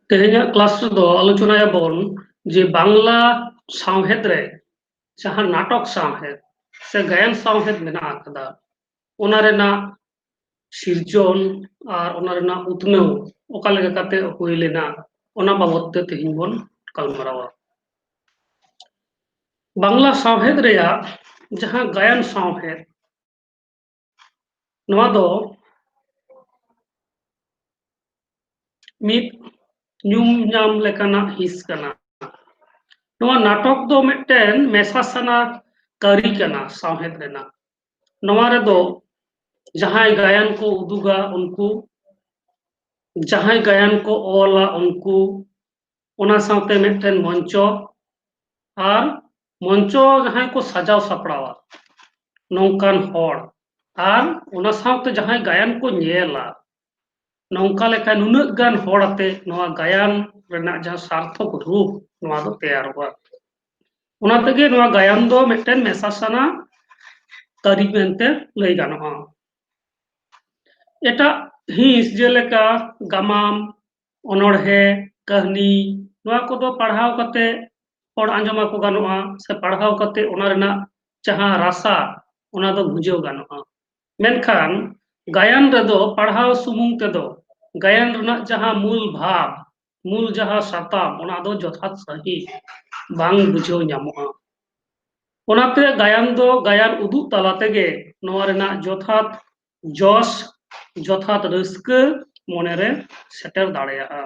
तेहेᱧाग class रे आलोचनायाबन जे बांग्ला सावहेद रे जहां नाटक सावहेद से गायन सावहेद मेना आकदा ओना रेना सिरजन और ओना रेना उतनव ओका लेका काते हुई लेना ओना बाबद ते तेहेñ बन गालमारावा। बांग्ला सावहेद रेया जहां गायन सावहेद नवा दो मित ᱧᱩᱢ ᱧᱟᱢ ᱞᱮᱠᱟᱱᱟᱜ हिस कना। नवा नाटक दो मिट्टन मेसासना कारी कना सावहेद रेना। नवा रे दो जहां गायन को उदुगा उनको जहां गायन को ओला उनको ओना सावते मिट्टन मंचो और मंचो जहां को सजाव सापड़ावा नौकान होड़ और ओना सावते जहां गायन को नेला नौका लेका नुनक गान होड़ते नवा गायन रेना जहां सार्थक रूप नवा दो तैयारवा। ओना तेगे नवा गायन दो मिट्टन मेसासना कारी मेनते लई गानोआ। एटा हिस जेलेका गामाम अनोड़हे कहनी नवा को दो पढ़ाव कते और आंजमा को गानोआ से पढ़ाव कते ओना रेना जहां रासा ओना दो बुझेव गानोआ। मेनखान गायन रे दो पढ़ाव सुमुंग ते दो गायन रेना जहां मूल भाव मूल जहां साताम ओना दो जथात सही बांग बुझेव ᱧᱟᱢᱚᱜᱼᱟ। ओनाते गायन दो गायन उदुग तला तेगे नवा रेना जथात जस जथात रस्क मने रे सेटर दाड़ेयागा।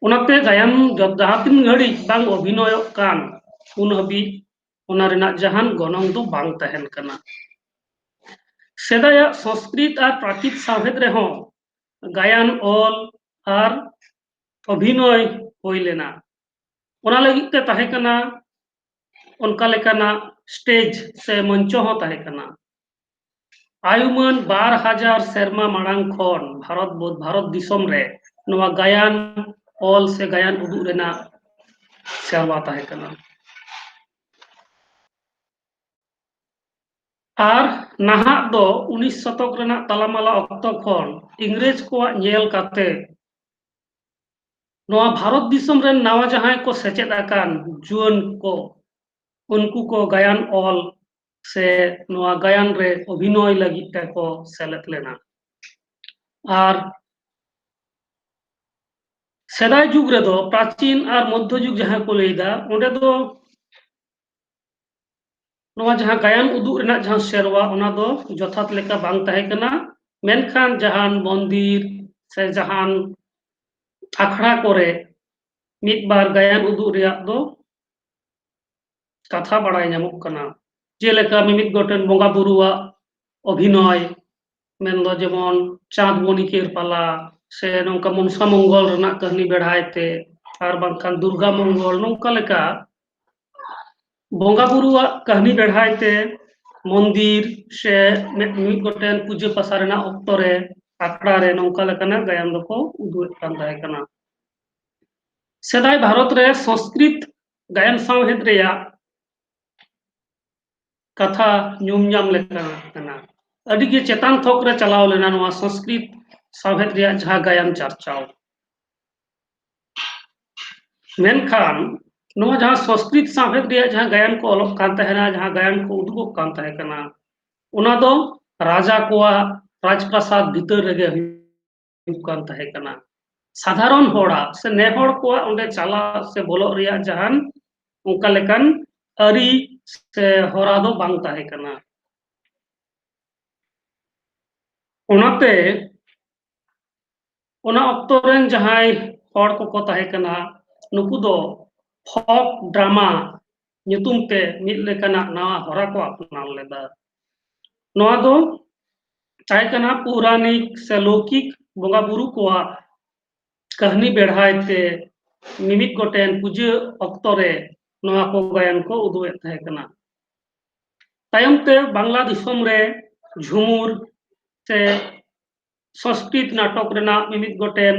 ओनाते गायन जहां तीन घड़ी बांग अभिनय कान उन हबी ओना रेना जहान गनंग दो बांग तहन कना। सेदाया संस्कृत और प्राकृत सावहेद रेहो गायन ओल और अभिनय होई लेना ओना लगित ते ताहे कना उनका लेकाना स्टेज से मंचो हो ताहे कना। आयुमान 12,000 सेरमा मांग खन भारत दिसम रे नवा गायन ओल से गायन उदुग रेना सेरवा ताहे कना। और नाहा दो 19 शतक रेना तालामाला अक्तो खन इंग्रेज को नेल काते नवा भारत दिसम रे नावा जहां को सेचेद आकान जुआन को उनको को गायन ओल से नवा गायन रे अभिनय लगी को सेलेद लेना। और सेदाय जुग रे दो प्राचीन और मध्य जुग जहां को लेदा ओंडे दो नवा जहां गायन उदुग रेना जहां सेरवा ओना दो जथात लेका बांग ताहे कना। मेनखान जहान मंदिर से जहान आखड़ा करे मित बार गायन उदुग रेया दो कथा बाड़ाय ᱧᱟᱢᱚᱜ कना। जेलेका मिमित गोटेन बोंगा बुरुआ अभिनय मेनदो जेमन चाँद बनिकेर पाला से नौका मनसा मंगल रेना कहनी बेढ़ायते और बांखान दुर्गा मंगल नौका लेका बोंगा बुरुआ कहनी बेढ़ायते मंदिर से मिमित गोटेन पूजा पासा रेना ऑक्तो रे आखड़ा रे नौका लेकाना गायन दो को उदुग कान ताहे कना। सेदाय भारत रे संस्कृत गायन सावहेद रेया कथा ᱧᱩᱢ ᱧᱟᱢ लेका कना। अड़ी के चेतान थोक रे चलाव लेना नवा संस्कृत सावहेद रेया जहां गायन चर्चाव। मेनखान नवा जहां संस्कृत सावहेद रेया जहां गायन को अलग कान तहना जहां गायन को उदुग कान तहे कना ओना दो राजा कोआ राजप्रासाद भीतर रेगे हुयुग कान तहे कना। साधारण होड़ा से नेहड़ कोआ ओंडे चला से बोलो रेया जहान उनका लेकन अरी से होरा दो बांग ताहे कना। ओनाते ओना ऑक्तो रेन जहां होड़ को ताहे कना नुकु दो फोक ड्रामा ᱧᱩᱛᱩᱢ ते मित लेकाना नवा होरा को अपनाव लेदा। नवा दो ताहे कना पौराणिक से लौकिक बोंगा बुरु कोआ कहनी बेढ़ायते मिमित गोटेन पूजा ऑक्तो रे नवा को गायन को उदुग ताहे कना। तायम ते बांग्ला दिसम रे झुमुर से संस्कृत नाटक रेना मिमित गोटेन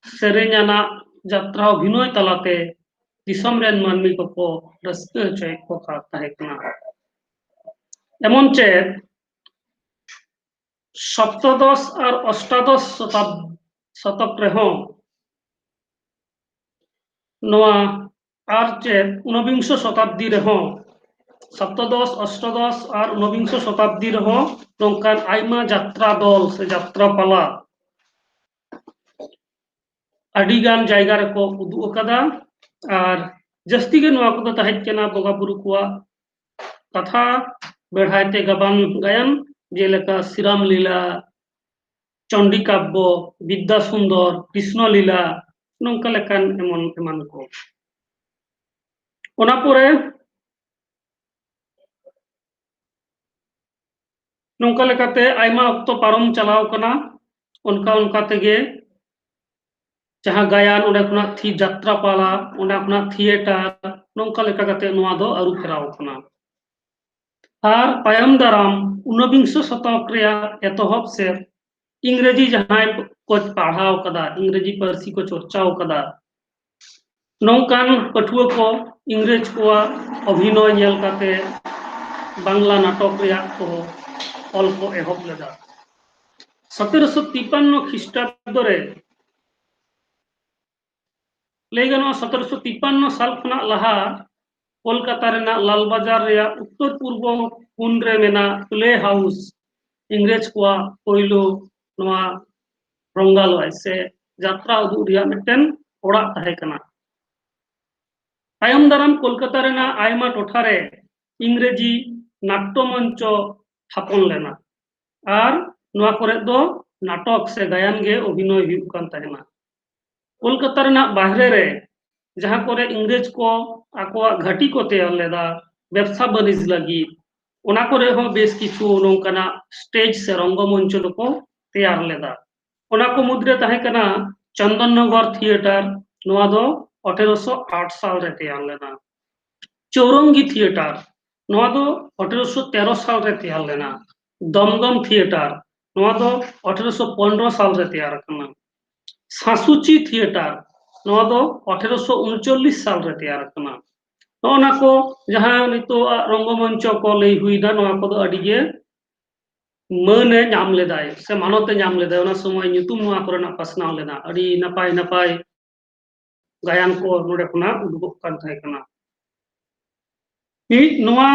सेरेኛना यात्रा अभिनय तलाते दिसम रेन मानमी को रस्क चय को ताहे कना। एमन चेद सप्तदश और अष्टादश शतक रहो नवा आर चेत 19 शताब्दी रहो सप्तदश अष्टदश और 19 शताब्दी रहो नौकान आयमा यात्रा दल से यात्रा पाला अडिगान जायगा रको उदुग अकादा और जस्ती के नवा को तहज केना बोगा बुरु कुआ कथा बेढ़ाइते गबान गायन जेलेका श्रीराम लीला चंडी काव्य विद्या सुंदर कृष्ण लीला नौका लेकान एमन एमान को ओना पोरे नौका लेकाते आयमा अक्तो पारम चलाव कना उनका उनका तेगे जहाँ गायन ओंडे खुना थी यात्रा पाला ओंडे खुना थिएटर नौका लेका काते नोआ दो अरु फेराव कना और तायम दाराम 19 शतक रे एतहब से इंग्रेजी जहाँ को पढ़ाव कदा इंग्रेजी पारसी को चर्चाव कदा नौकान पठुआ को इंग्रेज को अभिनय नेल काते बांग्ला नाटक रे को ऑल को एहब लेदा 1753 ख्रीष्टाब्द रे लेगनो 1753 साल खुना लहा कोलकाता रेना लाल बाजार रे उत्तर पूर्व कुन रे मेना प्ले हाउस इंग्रेज को पहिलो नवा रंगालय से यात्रा उदु रिया मिटन ओड़ा ताहे कना तायम दाराम कोलकाता रेना आयमा टोठा रे इंग्रेजी नाट्य मंच स्थापन लेना और नवा करे दो नाटक से गायन गे अभिनय हुयुग कान ताहेना कोलकाता रेना बाहरे रे जहाँ करे इंग्रेज को आकोआ घाटी को तैयार लेदा व्यवसा बनिज लगी ओना करे हो बेस किछु नोंकाना स्टेज से रंगमंच को तैयार लेदा ओना को मुद्रे ताहे कना चंदननगर थिएटर नोआ दो 1808 साल रे तैयार लेना चौरंगी थिएटर नोआ दो 1813 साल रे तैयार लेना दमदम थिएटर नोआ दो 1815 साल रे तैयार करना सासुची थिएटर नोआ दो 1839 साल रे तैयार करना नोना को जहां नितो रंगमंच को लई हुईदा नोआ को दो अडिगे मने नाम लेदाय से मानोते नाम लेदाय ओना समय nyutum नोआ कोरेना पासनाव लेना अडी नपाय नपाय गायन को नोडे खुना उदुगोग कान थाय कना नोआ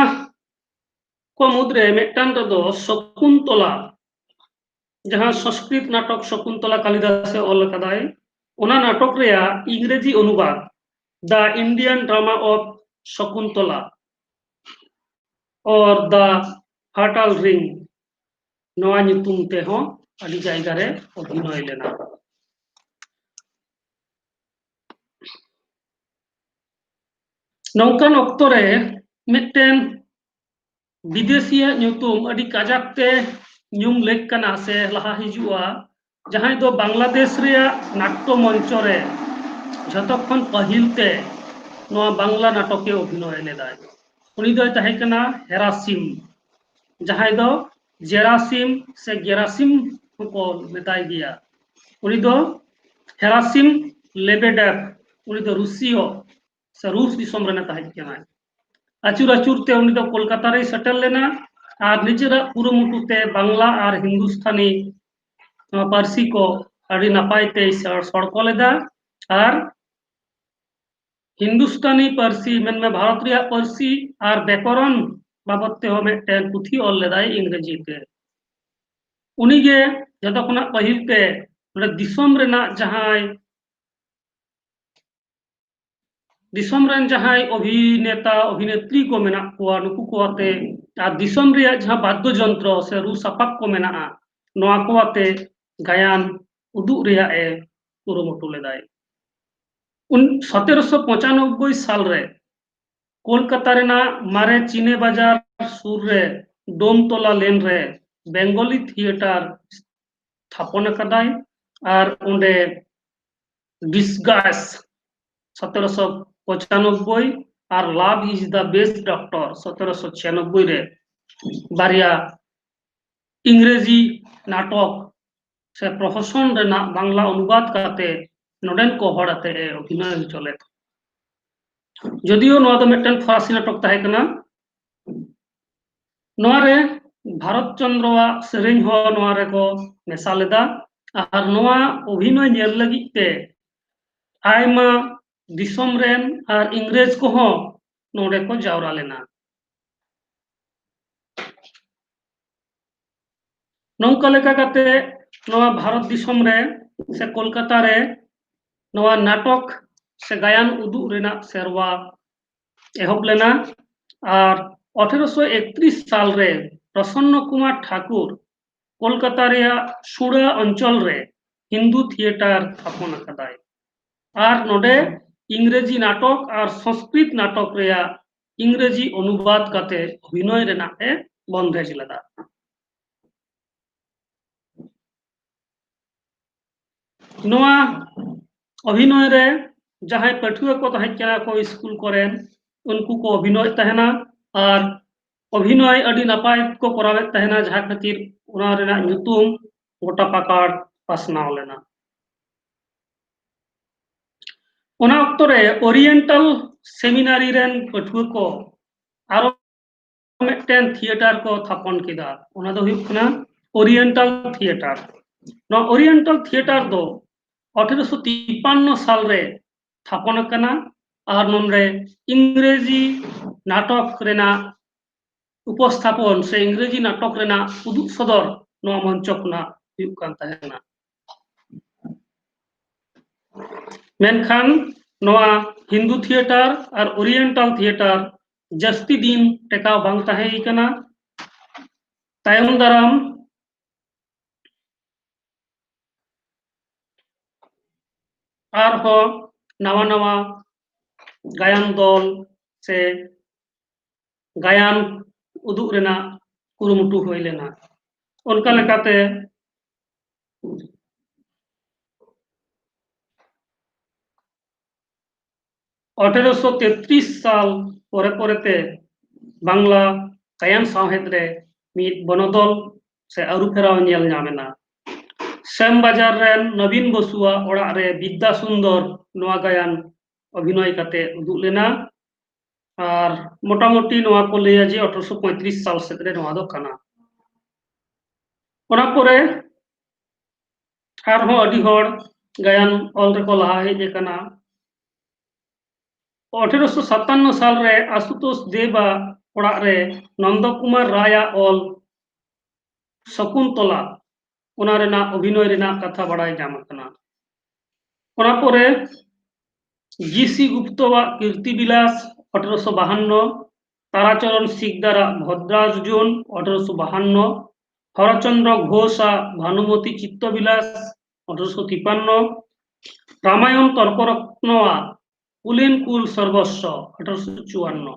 को मुद्रे मेटान दो शकुंतला जहां संस्कृत नाटक शकुंतला कालिदास ऑल कदाय ओना नाटक रे इंग्रेजी अनुवाद the Indian drama of Shakuntala और द फाटल रिंग नोआ nyutum ते हो अडी जायगा रे अभिनय लेना नौकान अक्तो रे मिटन विदेशिया nyutum अडी काजाकते ᱧᱩᱢ ᱞᱮᱠ ᱠᱟᱱᱟ ᱥᱮ ᱞᱟᱦᱟ ᱦᱤᱡᱩᱜᱼᱟ ᱡᱟᱦᱟᱸᱭ ᱫᱚ बांग्लादेश ᱨᱮᱭᱟᱜ नाट्य मंच रे ᱡᱷᱚᱛᱚ ᱠᱷᱚᱱ ᱯᱟᱹᱦᱤᱞ ᱛᱮ ᱱᱚᱣᱟ बांग्ला नाटके अभिनय लेदाय उनी दो ताहे कना हेरासिम जहां दो जेरासिम से गेरासिम को मेताय गया उनी दो हेरासिम लेबेडेव उनी दो रूसियो से रूस दिसम रे ताहे कना अचुर अचुर ते उनी दो कोलकाता रे सेटल लेना और निजेरा पुरमुटुते बांग्ला और हिंदुस्तानी पारसी को अड़ी नपायते सड़को लेदा और हिंदुस्तानी पारसी मन में भारत रिया पारसी और व्याकरण बाबते हो मिटन पुथी ऑल लेदाय इंग्रेजी ते उनी गे जतो खुना पहिल ते दिसम रेना जहां दिसम रेन जहां अभिनेता अभिनेत्री को मेना कुआ नुकु कुआते और दिसम रिया जहां वाद्य यंत्र से रु सापाक को मेना नोआ कुआते गायन उदुग रिया ए कुरुमुटु लेदाय 1795 साल रे कोलकाता रेना मारे चीने बाजार सुर रे डोमतला लेन रे बेंगली थिएटर स्थापन कदाय और ओंडे डिस्गास 1795 और love is the best doctor 1796 रे बारिया इंग्रेजी नाटक से प्रोफेशन रेना बांग्ला अनुवाद करते नोडेन को हड़ते अभिनय चले जदियो नोआ दो मिटन फरासी नाटक ताहे कना नोआ रे भारत चंद्रवा सेरेन हो नोआ रे को मेसा लेदा और नोआ अभिनय नेल लगी ते आयमा दिसम रेन और इंग्रेज को हो नोडे को जावरा लेना नौका लेका करते नोआ भारत दिसम रे से कोलकाता रे नोआ नाटक से गायन उदू रेना सेरवा एहब लेना और 1831 साल रे प्रसन्न कुमार ठाकुर कोलकाता रे सुड़ा अंचल रे हिंदू थिएटर स्थापन अकादाय और नोडे इंग्रेजी नाटक और संस्कृत नाटक रे इंग्रेजी अनुवाद करते अभिनय रेना ए बंदेज लेदा नोआ अभिनय रे जहां पठुआ को तहन केना को स्कूल करेन उनको को अभिनय तहना और अभिनय अडी नपाय को करावे तहना जहां खातिर उना रेना ᱧᱩᱛᱩᱢ गोटा पाकाड़ पासनाव लेना उना अक्तो रे ओरिएंटल सेमिनारी रेन पठुआ को आरो मिदटेन थिएटर को थापन केदा उना दो हुयुग कना ओरिएंटल थिएटर ना ओरिएंटल थिएटर दो 1853 साल रे थापन कना और नोंडे इंग्रेजी नाटक रेना उपस्थापन से इंग्रेजी नाटक रेना उदुग सदर नोआ मंच खुना हुयुग कान तहेना मेनखान नोआ हिंदू थिएटर और ओरिएंटल थिएटर जस्ती दिन टेकाव बांग तहे कना तायम दाराम और हो नवा नवा गायन दल से गायन उदुग रेना कुरुमुटु होय लेना उनका लेकाते 1833 साल परे परेते बांग्ला गायन साहेद रे मिद बनोदल से आरुफेराव नेल नामेना श्याम बाजार रेन नवीन बसुआ ओड़ा रे विद्या सुंदर नोआ गायन अभिनय करते उदुग लेना और मोटामुटी नोआ को लेया जे 1835 साल सेतरे नोआ दो कना ओना परे आर हो अडी होड़ गायन ऑल रे को लहा हेज कना 1857 साल रे आशुतोष देवा ओड़ा रे नंद कुमार राया ऑल शकुंतला ओना रेना अभिनय रेना कथा बड़ाई जाम कना ओना परे जीसी गुप्तवा कीर्ति विलास 1852 ताराचरण सिकदारा भद्रार्जुन 1852 हरचंद्र घोषा भानुमती चित्तविलास 1853 रामायण तर्करत्नवा कुलीन कुल सर्वस्व 1854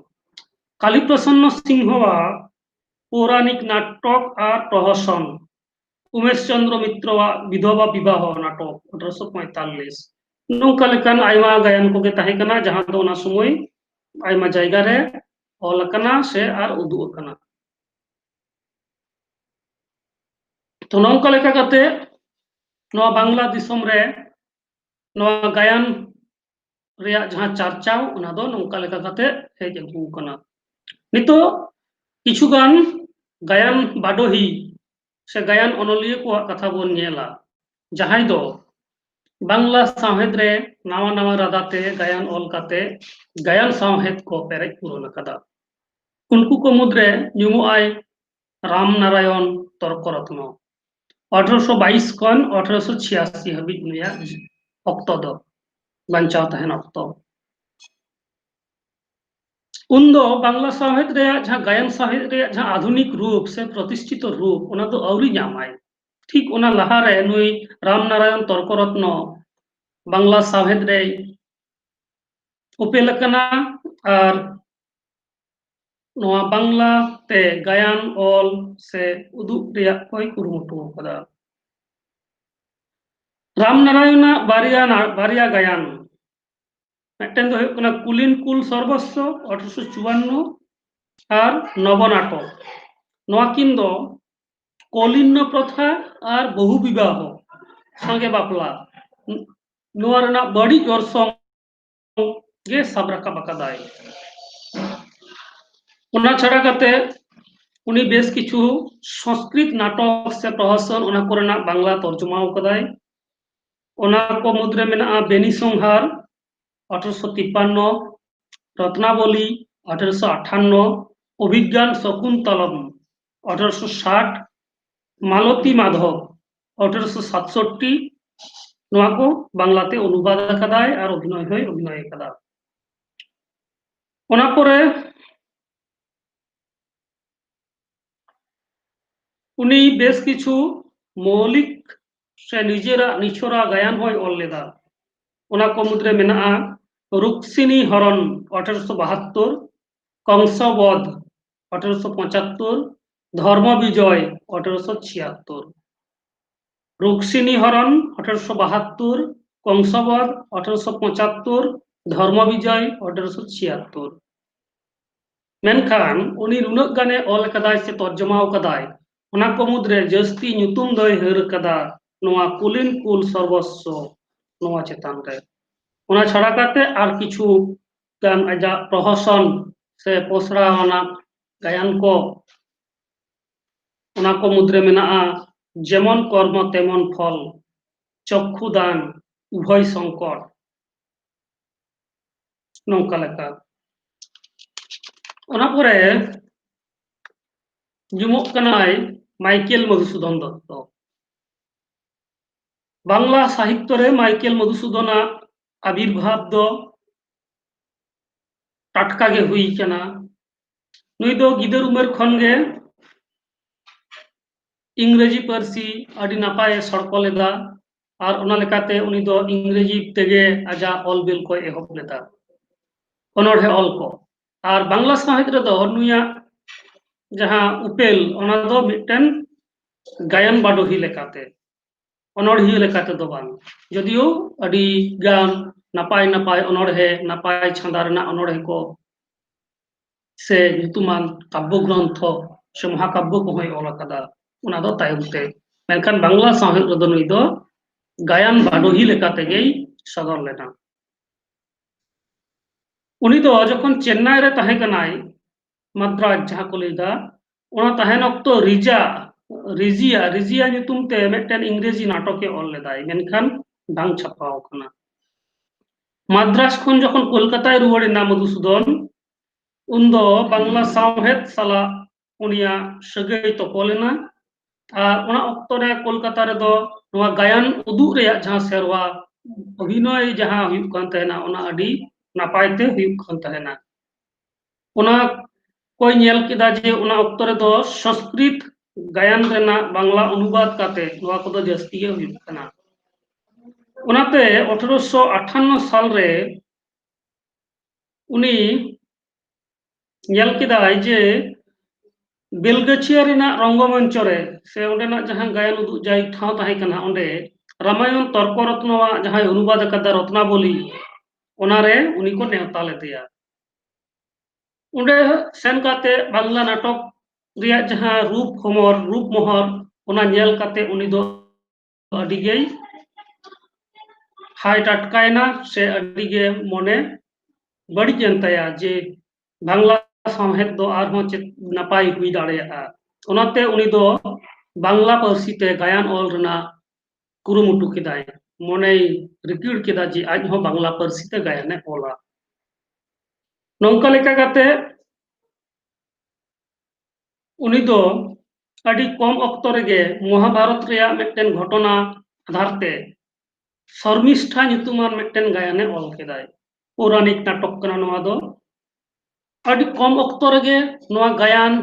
कालीप्रसन्न सिंहवा पौराणिक नाटक और प्रहसन उमेश चंद्र मित्रवा विधवा विवाह नाटक 1845 नौका लेकान आयमा गायन को ताहे कना जहां दो ना समय आयमा जायगा रे ऑल कना से आर उदु कना तो नौका लेका कते नोआ बांग्ला दिसम रे नोआ गायन रेया जहां चर्चा उना दो नौका लेका कते हेज अगु कना नितो किछुगान गायन बाडोही से गायन अनलिया को कथा बोन नेला जहां दो बांग्ला साहेद रे नवा नवा रादाते गायन ऑल काते गायन साहेद को पेरेज पुरन कदा उनको को मुद्रे ᱧᱩᱢᱚᱜ आय राम नारायण तर्करत्न 1822 खन 1886 हाबि नुया अक्तो दो बांचाव तहन अक्तो उन्दो बांग्ला साहित्य रे जहां गायन साहित्य रे जहां आधुनिक रूप से प्रतिष्ठित रूप उना दो अवरी जामाय ठीक उना लहा रे नुई राम नारायण तर्करत्न बांग्ला साहित्य रे उपेलकना और नोआ बांग्ला ते गायन ऑल से उदुग रेया कोई कुरुमुटु कदा राम नारायण बारिया गायन मिदटेन दो हुयुग कना कुलीन कुल सर्वस्व 1854 और नवनाटक नोआ किन दो कलिन्न प्रथा और बहु विवाह संगे बापला नोआ रेना बड़ी ऑर्सों गे सब रकाब अकादाय उना छड़ा कते उनी बेस किछु संस्कृत नाटक से प्रहसन ओना कोरेना बांग्ला तर्जुमा कदाय ओना को मुद्रे मेना बेनी संहार 1853 रत्नावली 1858 अभिज्ञान शकुंतलम 1860 मालती माधव 1867 नोआ को बांग्लाते अनुवाद कदाय और अभिनय कदा ओना परे उनी बेस किछु मौलिक से निजेरा निछोरा गायन होय ऑल लेदा ओना को मुद्रे मेना रुक्सिनी हरण 1872 कंसवध 1875 धर्म विजय 1876 रुक्सिनी हरण 1872 कंसवध 1875 धर्म विजय 1876 मेनखान उनी नुनक गाने ऑल कदाय से तर्जमा कदाय ओना को मुद्रे जस्ती ᱧᱩᱛᱩᱢ दय हर कदा नोआ कुलिन कुल सर्वस्व नोआ चेतान रे ओना छाड़ा काते आर किछु गान आजा प्रहसन से पोसरा ओना गायन को ओना को मुद्रे मेना जेमन कर्म तेमन फल चक्षुदान उभय संकट नौका लेका ओना परे जुमोक कनाय माइकेल मधुसूदन दत्त बांग्ला साहित्य रे माइकेल मधुसूदन आविर्भाव दो टाटका गे हुई कना नुई दो गिदर उमेर खन गे इंग्रेजी पारसी आदि नापाय सड़को लेदा और ओना लेकाते उनी दो इंग्रेजी तेगे आजा ऑल बिल को एहब लेदा ओनोढ़े ऑल को और बांग्ला साहित्य रे दो नुया जहां उपेल ओना दो मिटन गायन बाडोही लेकाते ओनोढ़िया लेकाते दो बांग जदियो अडी गान नापाय नापाय ओनोढ़े नापाय छांदा रेना ओनोढ़े को से ᱧᱩᱛᱩᱢᱟᱱ काव्य ग्रंथ से महाकाव्य को होय ऑल कदा ओना दो तायमते मेनखान बांग्ला साहित्य रे दो नुई दो गायन बाडोही लेकाते गे सदर लेना उनी दो जखन चेन्नई रे ताहे कनाय मद्रास जहां को लेदा ओना ताहेन अक्तो रिजिया रिजिया ᱧᱩᱛᱩᱢ ते मेटन इंग्रेजी नाटक के ऑल लेदाय मेनखान बांग छापाव कना मद्रास खन जखन कोलकाता रुवाड़ेना मधुसूदन उन्दो बांग्ला सावहेद साला उनिया सगै तोपलेना और ओना अक्तो रे कोलकाता रे दो नोआ गायन उदुग रेया जहां सेरवा अभिनय जहां हुयुग कान तहेना ओना अडी नापायते हुयुग कान तहेना ओना कोई नेल केदा जे ओना अक्तो रे दो संस्कृत गायन रेना बांग्ला अनुवाद काते नोआ को दो जस्ती गे हुयुग काना ओनाते 1858 साल रे उनी नेल केदाय जे बेलगाछिया रेना रंगमंच रे से ओंडेना जहां गायन उदुग जाय ठाव ताहे कना ओंडे रामायण तर्क रत्नवा जहां अनुवाद कदा रत्नावली ओना रे उनी को नेवता लेदेया ओंडे सेन काते बांग्ला नाटक रिया जहां रूप मोहर ओना नेल काते उनी दो अडिगे हाय टटकायना से अडिगे मने बड़ी जनताया जे बांग्ला साहेद दो आरहों नपाय हुई दाड़ेया ओनाते उनी दो बांग्ला पारसी ते गायन ऑल रेना कुरुमुटु केदाय मने रिकिड़ केदा जे आज हो बांग्ला पारसी ते गायने ऑला नौका लेका काते उनी दो अडी कम अक्तो रेगे महाभारत रेया मेटन घटना आधारते शर्मिष्ठा ᱧᱩᱛᱩᱢᱟᱱ मेटन गायने ऑल केदाय पौराणिक नाटक कना नोआ दो अडी कम अक्तो रेगे नोआ गायन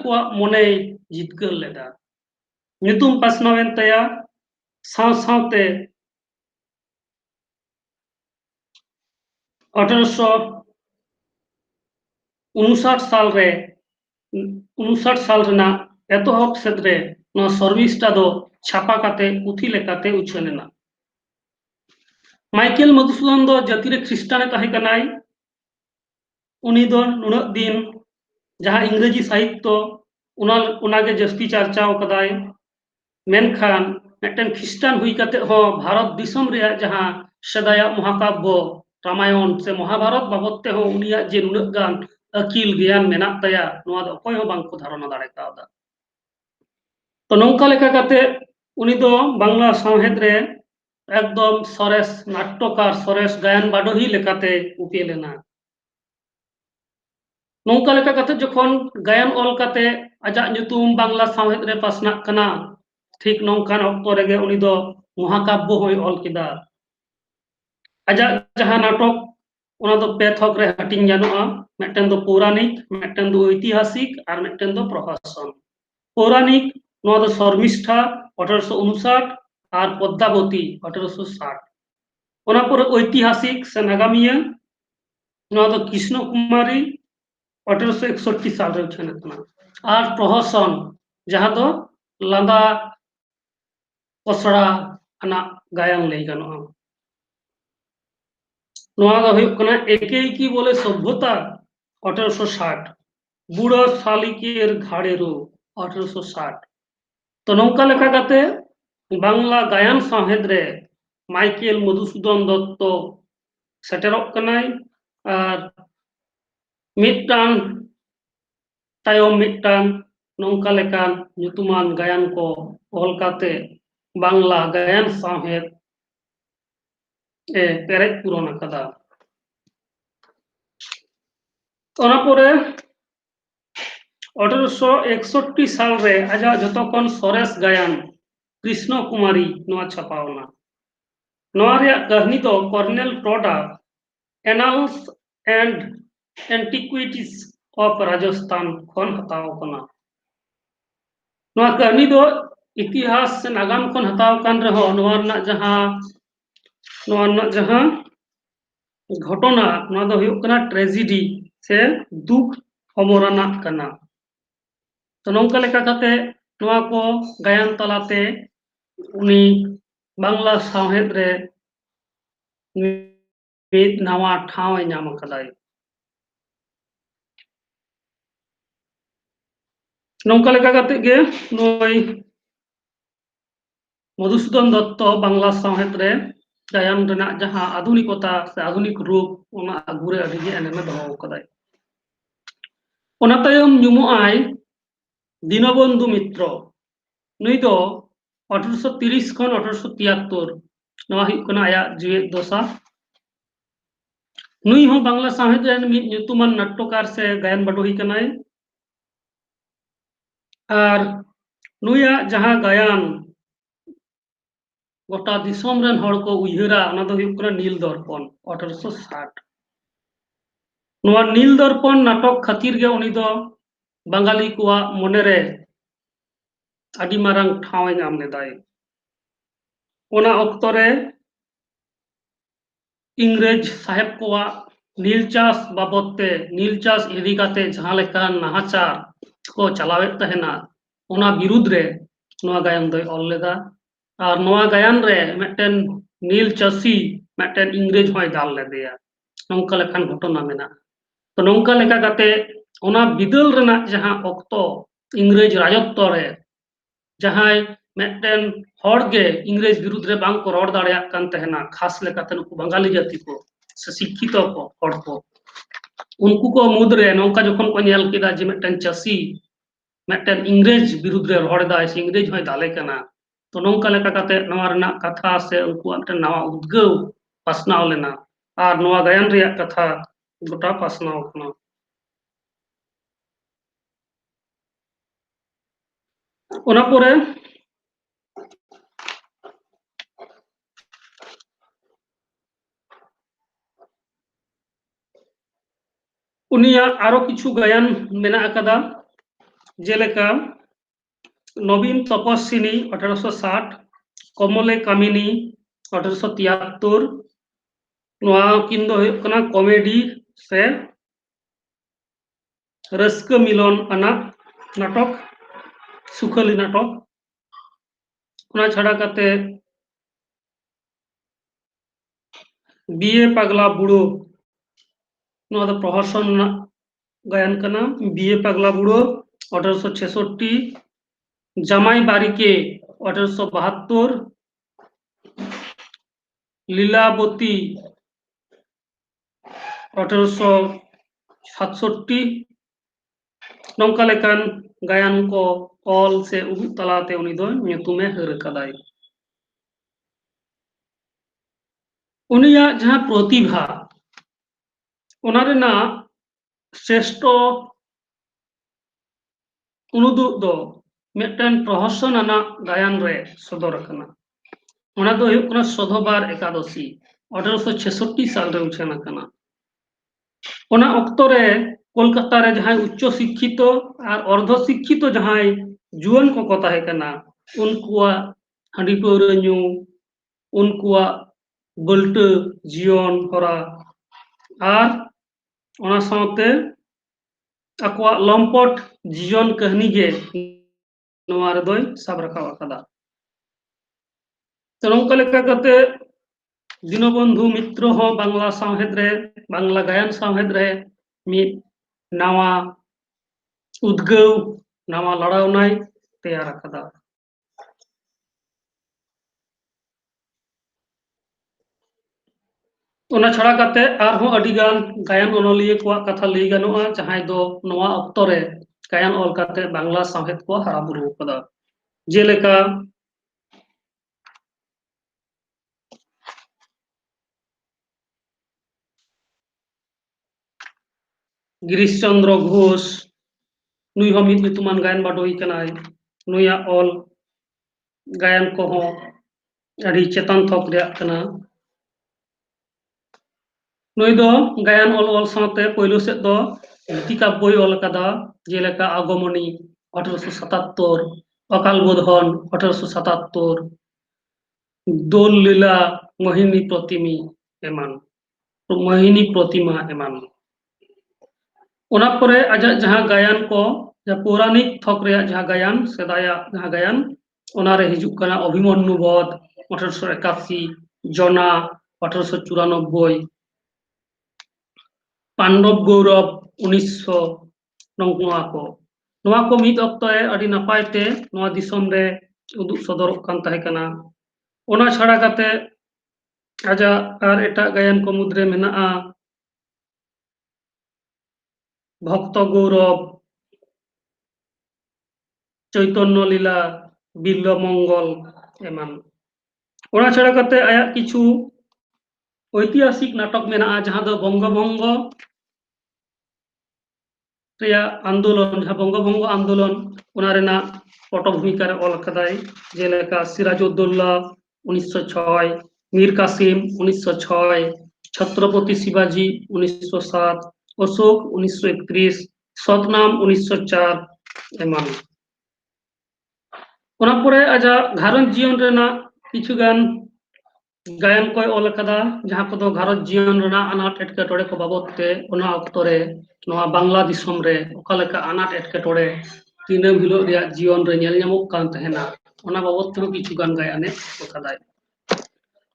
को मने जितकर लेदा ᱧᱩᱛᱩᱢ पासनावेन तया साव सावते 1859 साल रे 59 साल रेना एतोहब सेदरे नोआ शर्मिष्ठा दो छापा काते पुथी लेकाते उछलेना माइकेल मधुसूदन दो जाति रे ख्रिस्टाने ताहे कनाय उनी दो नुनक दिन जहां इंग्रेजी साहित्य उनागे जस्ती चर्चाव कदाय मेनखान मेटन ख्रिस्टान हुई काते हो भारत दिसम रे जहां सदाया महाकाव्य रामायण से महाभारत बाबते हो उनिया जे नुनक गान akil gyan menak taya noa do okoy ho bang ko dharona dare kauda to nongka leka kate uni do bangla sawhed re ekdom sores naट्यकार sores gayan badohi lekate upelena nongka leka kate jokhon gayan ol kate ajak nyutum bangla sawhed re pasnak kana ठीक नौकान octo रेगे उनी दो महाकाव्य होय all किदा आजा जहां नाटक ओना दो पे थक रे हटिंग जानोआ मेटन दो पौराणिक मेटन दो ऐतिहासिक और मेटन दो प्रहसन पौराणिक नोआ दो शर्मिष्ठा 1859 और पद्मावती 1860 ओना पर ऐतिहासिक से नागामिया नोआ दो कृष्ण कुमारी 1861 साल रे छेना और प्रहसन जहां दो लांदा Posra anak gayang lay ganoa noa do huyuk kana ekeiki bole সভ্যতা 1860 বুড়ো শালিকের ঘাড়ে রোগ 1860 তো নৌকা লেখা কাতে বাংলা গায়ান সাহেদ রে মাইকেল মধুসূদন দত্ত সেটেরক কানাই আর মিটটান tayom mittang nongka lekan nyutuman gayan ko ol kate bangla gayan sahed पेरेज पूरण कदा ओना परे 1861 साल रे आजा जतोखन सरेस गायन कृष्ण कुमारी नोआ छापावना नोआ रे कहानी तो kernel Toda annals and antiquities of Rajasthan खन हताव कना नोआ कहानी दो इतिहास से नागाम खन हताव कान रहो नोआ ना जहां घटना नोआ दो हुयुक कना ट्रेजेडी से दुख हमोराना कना तो नौका लेका कते नोआ को गायन तलाते उनी बांग्ला सावहेद रे मिद नावा ठाव ए नाम कदाई नौका लेका कते गे नोई मधुसूदन दत्त बांग्ला सावहेद रे गायन रेना जहां आधुनिकता से आधुनिक रूप ओना अगुरे अडिगे एनेमे दोहो कदाई ओना तायम ᱧᱩᱢᱚᱜ आय दीनबंधु मित्र नुई दो 1830 खन 1873 नवा हुयुक कना आया जीवे दशा नुई हो बांग्ला साहित्य रेन मिद ᱧᱩᱛᱩᱢᱟन नाट्यकार से गायन बडोही कनाय और नुया जहां गायन गोटा दिसोम रेन हड़ को उयहरा ओना दो हुयुक कना नील दर्पण 1860 नवा नील दर्पण नाटक खातिर गे उनी दो बांगाली कुआ मोनेरे आदि मारंग ठाव ए नाम लेदाय ओना ऑक्तो रे इंग्रेज साहेब कोआ नील चास बाबते नील चास इदी काते जहां लेकान नाहाचार को चलावेत तहेना ओना विरुद्ध रे नोआ गायन दो ऑल लेदा और नोआ गायन रे मेटन नील चासी मेटन इंग्रेज होय दाल लेदेया नोंका लेखान घटना मेना तो नोंका लेका काते ओना बिदल रेना जहां ऑक्तो इंग्रेज राजत्व रे जहां मेटन हड़ गे इंग्रेज विरुद्ध रे बांग को रोड दाड़िया कान तहेना खास लेकाते नुकु बंगाली जाति को से शिक्षित को हड़ को उनको को मुद्रे नौका जखन को नेल केदा जे मेटन चासी मेटन इंग्रेज विरुद्ध रे रोड दा से इंग्रेज होय दाले कना तो नौका लेका काते नवा रेना कथा से उनको मेटन नवा उद्गव पासनाव लेना और नवा गायन रे कथा गोटा पासनाव कना ओना परे उनिया आरो किछु गायन मेना अकदा जेलेका नवीन तपस्विनी 1860 कमले कामिनी 1873 नोआ किन दो हुयुक कना कॉमेडी से रस्क मिलन अना नाटक सुखली नाटक ओना छाड़ा काते बीए पगला बुड़ो नोआ दो प्रहसन गायन कना बीए पगला बुड़ो 1866 जामाई बारिके 1872 लीलावती 1800 67 नौका लेकान गायन को ऑल से उदुग तलाते उनी दो ᱧᱩᱛᱩᱢᱮ ᱦᱟᱹᱨ ᱟᱠᱟᱫᱟᱭ। उनियाग जहां प्रतिभा ओना रेनाग श्रेष्ठ उनुदुग दो मिदटेन प्रहसन आनाग गायन रे सदर अकाना। ओना दो हुयुग कना सधोबार एकादशी 1866 साल रे उछान अकाना। ओना अक्तो रे कोलकाता रे जहां उच्च शिक्षित और अर्ध शिक्षित जहां जुआन को ताहे कना उनकुआ हांडी पाउरा ᱧᱩ उनकुआ बल्टा जीवन हरा और ओना साथे आकुआ लंपट जीवन कहनी गे नोआ रे दोय साब राखा अकादा। तो नौका लेका कते दीनबंधु मित्र हो बांग्ला साहेद रे बांग्ला गायन साहेद रे मिद नावा उद्गव नावा लड़ावनाय तैयार अकादा। ओना छड़ा काते आरहों अडिगान गायन अनलिया को कथा लई गानोआ जहां दो नोआ अक्तो रे गायन ऑल काते बांग्ला साहेद को हरा बुरु अकादा। जेलेका गिरीश चंद्र घोष नुई हो मिद ᱧᱩᱛᱩᱢᱟᱱ गायन बाडोई कनाय नुया ऑल गायन को हो अड़ी चेतन थोक रेयाक कना। नुई दो गायन ऑल साथे पहिलो सेद दो गीतिकाव्य ऑल कदा जेलेका आगमनी 1877 अकाल बोधन 1877 दोल लीला मोहिनी प्रतिमी एमान मोहिनी प्रतिमा एमान। ओना परे आजा जहां गायन को पौराणिक थोक रेया जहां गायन सेदाया जहां गायन ओना रे हिजुक कना अभिमन्यु वध 1881 जना 1894 पांडव गौरव 1900 नौआ को मिद अक्तो अड़ी नपाय ते नोआ दिसम रे उदुग सदर कान ताहे कना। ओना छाड़ा काते आजा आर एटा गायन को मुद्रे मेनाआ भक्त गौरव चैतन्य लीला बिल्ल मंगल एमान। ओना छाड़ा काते आया किछु ऐतिहासिक नाटक मेनाआ जहां दो बंगभंग रेया आंदोलन जहां बंगभंग आंदोलन ओना रेना पटभूमिका रे ऑल कदाय जेलेका सिराजुद्दौला 1906 मीर कासिम 1906 छत्रपति शिवाजी 1907 अशोक 1931 सतनाम 1904 एमान। ओना परे आजा घारंज जीवन रेना किछु गान गायन को ऑल कदा जहां को दो घारंज जीवन रेना अनाट एटकेटोड़े को बाबत ते ओना अक्तो रे नोआ बांग्ला दिसम रे ओका लेका अनाट एटकेटोड़े तीनम हिलो रेया जीवन रे नेल ᱧᱟᱢᱚᱜ कान तहेना ओना बाबत ते किछु गान गायने ओकादाय।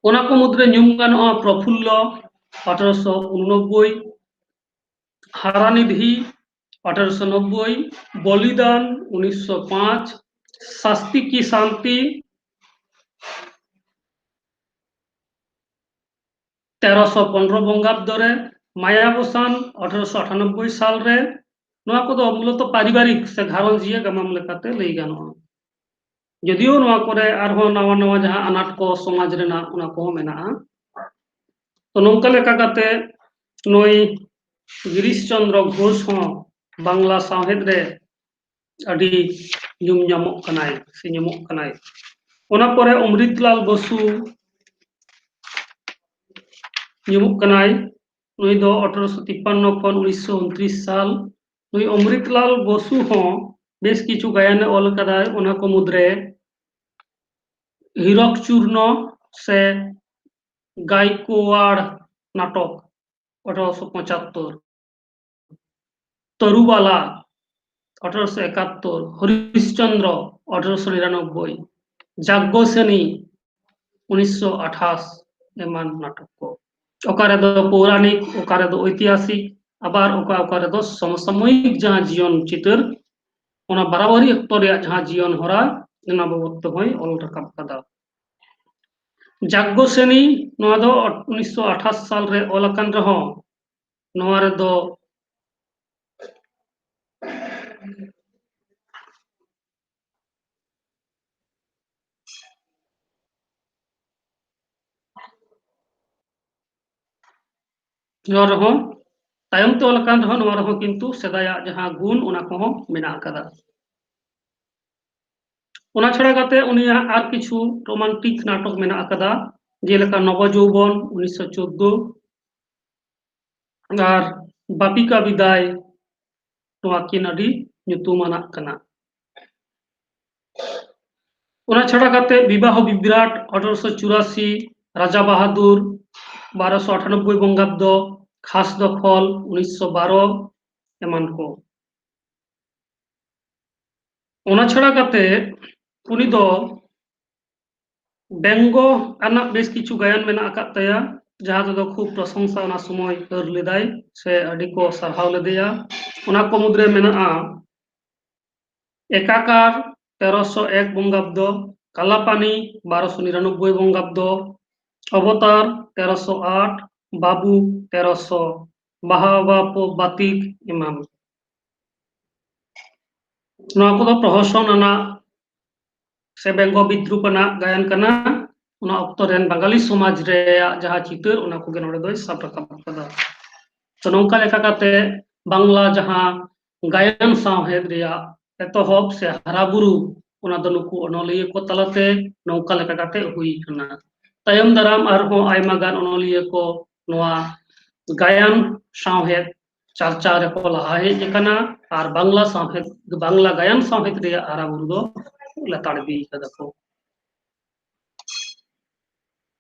ओना को मुद्रे ᱧᱩᱢ गानोआ प्रफुल्ल 1889 हारानिधि 1890 बलिदान 1905 शास्ति की शांति 1315 बंगाब्द रे मायाबसान 1898 साल रे नोआ को दो मूलत पारिवारिक से घारंजिया गामाम लेकाते लई गानोआ। जदियो नोआ करे आरहो नवा नवा जहां अनाट को समाज रेना ओना को मेनाआ। तो नौका लेका काते नोई गिरीश चंद्र घोष हो बांग्ला साहेद रे अड़ी ᱧᱩᱢ ᱧᱟᱢᱚᱜ कनाय से ᱧᱟᱢᱚᱜ कनाय। ओना परे अमृतलाल बसु ᱧᱩᱢᱚᱜ कनाय नुई दो 1853 खन 1929 साल नुई अमृतलाल बसु हो बेस किछु गायन ऑल कदाय ओना को मुद्रे हीरक चूर्ण से गायकवाड़ नाटक 1875 तरुबाला 1871 हरिश्चंद्र 1899 जाग्गसेनी 1928 एमान नाटक को ओकारे दो पौराणिक ओकारे दो ऐतिहासिक आबार ओकारे दो समसामयिक जहां जीवन चित्र ओना बराबरी अक्तो रेया जहां जीवन हरा एना बाबत होय ऑल रकाब कदा। जाग्गसेनी नोआ दो 1928 साल रे ऑल अकान रहो नोआ रे दो ᱱᱚᱣᱟ ᱨᱮᱦᱚᱸ ᱛᱟᱭᱚᱢ ᱛᱮ ᱚᱞ ᱟᱠᱟᱱ ᱨᱮᱦᱚᱸ ᱱᱚᱣᱟ ᱨᱮᱦᱚᱸ ᱠᱤᱱᱛᱩ ᱥᱮᱫᱟᱭᱟᱜ ᱡᱟᱦᱟᱸ ᱜᱩᱱ ᱚᱱᱟ ᱠᱚᱦᱚᱸ ᱢᱮᱱᱟᱜ ᱟᱠᱟᱫᱟ। ᱚᱱᱟ ᱪᱷᱟᱲᱟ ᱠᱟᱛᱮ ᱩᱱᱤᱭᱟᱜ ᱟᱨ ᱠᱤᱪᱷᱩ ᱨᱳमाন্টিক নাটক ᱢᱮᱱᱟᱜ ᱟᱠᱟᱫᱟ ᱡᱮᱞᱮᱠᱟ ᱱᱚᱵᱚᱡৌবন 1914 আর বাপিকা বিদায় ᱱᱚᱣᱟ ᱠᱤᱱ ᱟᱹᱰᱤ ᱧᱩᱛᱩᱢᱟᱱᱟᱜ ᱠᱟᱱᱟ। ᱚᱱᱟ ᱪᱷᱟᱲᱟ ᱠᱟᱛᱮ বিবাহ বিভ্রাট 1884 রাজা বাহাদুর 1298 বঙ্গাব্দ খাস দখল 1912 এমান ko ᱚᱱᱟ ᱪᱷᱟᱲᱟ ᱠᱟᱛᱮ ᱩᱱᱤ ᱫᱚ ব্যঙ্গ আনাᱜ বেশ কিছু গায়ান মেনাᱜ ᱟᱠᱟᱫ ᱛᱟᱭᱟ ᱡᱟᱦᱟᱸ ᱛᱮᱫᱚ ᱠᱷᱩᱵ ᱯᱨᱚᱥᱚᱝᱥᱟ ᱚᱱᱟ ᱥᱚᱢᱚᱭ ᱦᱟᱹᱨ ᱞᱮᱫᱟᱭ ᱥᱮ ᱟᱹᱰᱤ ᱠᱚ ᱥᱟᱨᱦᱟᱣ ᱞᱮᱫᱮᱭᱟ ᱚᱱᱟ ᱠᱚ ᱢᱩᱫᱽᱨᱮ ᱢᱮᱱᱟᱜᱼᱟ একাকার 1301 বঙ্গাব্দ কালাপানি 1299 বঙ্গাব্দ অবতার 1308 বাবু 1300 বাহাবাপ বাতিক এমান ᱱᱚᱣᱟ ᱠᱚᱫᱚ ᱯᱨᱚᱦᱚᱥᱚᱱ ᱟᱱᱟᱜ ᱥᱮ ᱵᱮᱝᱜᱚ ᱵᱤᱫᱨᱩᱯ ᱟᱱᱟᱜ ᱜᱟᱭᱟᱱ ᱠᱟᱱᱟ ᱚᱱᱟ ᱚᱠᱛᱚ ᱨᱮᱱ ᱵᱟঙᱟᱞᱤ ᱥᱚᱢᱟᱡᱽ ᱨᱮᱭᱟᱜ ᱡᱟᱦᱟᱸ ᱪᱤᱛᱟᱹᱨ ᱚᱱᱟ ᱠᱚᱜᱮ ᱱᱚᱰᱮ ᱫᱚᱭ ᱥᱟᱵ ᱨᱟᱠᱟᱵ ᱟᱠᱟᱫᱟ ᱛᱚ ᱱᱚᱝᱠᱟ ᱞᱮᱠᱟ ᱠᱟᱛᱮ ᱵᱟᱝᱞᱟ ᱡᱟᱦᱟᱸ ᱜᱟᱭᱟᱱ ᱥᱟᱶᱦᱮᱫ ᱨᱮᱭᱟᱜ ᱮᱛᱚᱦᱚᱵ ᱥᱮ ᱦᱟᱨᱟᱵᱩᱨᱩ ᱚᱱᱟ ᱫᱚ ᱱᱩᱠᱩ ᱚᱱᱚᱞᱤᱭᱟᱹ ᱠᱚ ᱛᱟᱞᱟᱛᱮ ᱱᱚᱝᱠᱟ ᱞᱮᱠᱟ ᱠᱟᱛᱮ ᱦᱩᱭ ᱟᱠᱟᱱᱟ ᱛᱟᱭᱚᱢ ᱫᱟᱨᱟᱢ ᱟᱨᱦᱚᱸ ᱟᱭᱢᱟ ᱜᱟᱱ ᱚᱱᱚᱞᱤᱭᱟᱹ ᱠᱚ ᱱᱚᱣᱟ ᱜᱟᱭᱟᱱ ᱥᱟᱶᱦᱮᱫ ᱪᱟᱨᱪᱟ ᱨᱮᱠᱚ ᱞᱟᱦᱟ ᱦᱮᱡ ᱟᱠᱟᱱᱟ ᱟᱨ ᱵᱟᱝᱞᱟ ᱥᱟᱶᱦᱮᱫ ᱵᱟᱝᱞᱟ ᱜᱟᱭᱟᱱ ᱥᱟᱶᱦᱮᱫ ᱨᱮᱭᱟᱜ ᱦᱟᱨᱟᱵᱩᱨᱩ ᱫᱚ ᱞᱮᱛᱟᱲ ᱤᱫᱤ ᱟᱠᱟᱫᱟ ᱠᱚ